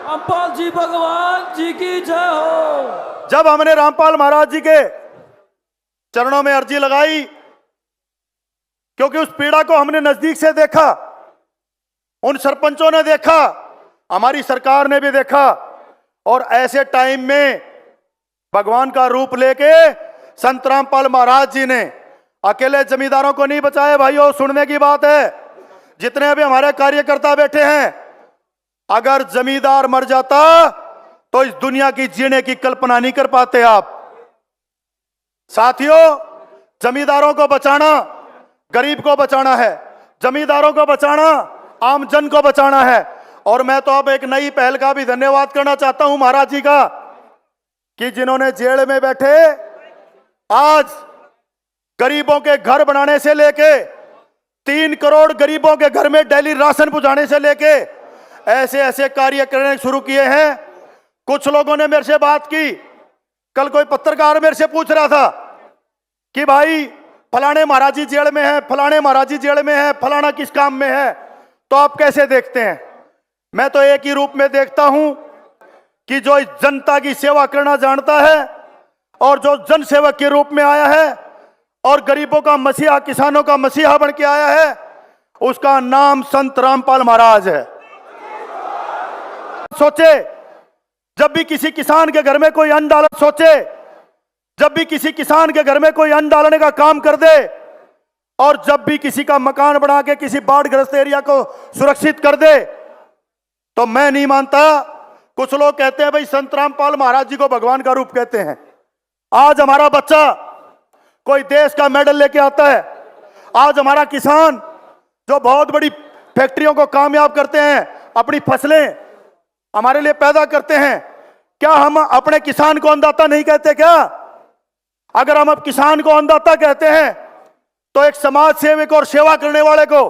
रामपाल जी भगवान जी की जय हो। जब हमने रामपाल महाराज जी के चरणों में अर्जी लगाई, क्योंकि उस पीड़ा को हमने नजदीक से देखा, उन सरपंचों ने देखा, हमारी सरकार ने भी देखा, और ऐसे टाइम में भगवान का रूप लेके संत रामपाल महाराज जी ने अकेले जमींदारों को नहीं बचाया। भाइयों, सुनने की बात है, जितने भी हमारे कार्यकर्ता बैठे हैं, अगर जमींदार मर जाता तो इस दुनिया की जीने की कल्पना नहीं कर पाते आप। साथियों, जमींदारों को बचाना गरीब को बचाना है, जमींदारों को बचाना आम जन को बचाना है। और मैं तो अब एक नई पहल का भी धन्यवाद करना चाहता हूं महाराज जी का, कि जिन्होंने जेल में बैठे आज गरीबों के घर बनाने से लेके 3 करोड़ गरीबों के घर में डेली राशन पहुंचाने से लेके ऐसे ऐसे कार्य करने शुरू किए हैं। कुछ लोगों ने मेरे से बात की, कल कोई पत्रकार मेरे से पूछ रहा था कि भाई फलाने महाराज जी जेल में है, फलाने महाराज जी जेल में है, फलाना किस काम में है, तो आप कैसे देखते हैं? मैं तो एक ही रूप में देखता हूं कि जो इस जनता की सेवा करना जानता है और जो जन सेवक के रूप में आया है और गरीबों का मसीहा, किसानों का मसीहा बन के आया है, उसका नाम संत रामपाल महाराज है। सोचे जब भी किसी किसान के घर में कोई अन्न डाल, सोचे जब भी किसी किसान के घर में कोई अन्न डालने का काम कर दे, और जब भी किसी का मकान बना के किसी बाढ़ग्रस्त एरिया को सुरक्षित कर दे, तो मैं नहीं मानता। कुछ लोग कहते हैं भाई संत रामपाल महाराज जी को भगवान का रूप कहते हैं। आज हमारा बच्चा कोई देश का मेडल लेके आता है, आज हमारा किसान जो बहुत बड़ी फैक्ट्रियों को कामयाब करते हैं, अपनी फसलें हमारे लिए पैदा करते हैं, क्या हम अपने किसान को अन्नदाता नहीं कहते क्या? अगर हम अब किसान को अन्नदाता कहते हैं तो एक समाज सेवक और सेवा करने वाले को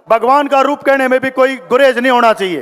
भगवान का रूप कहने में भी कोई गुरेज नहीं होना चाहिए।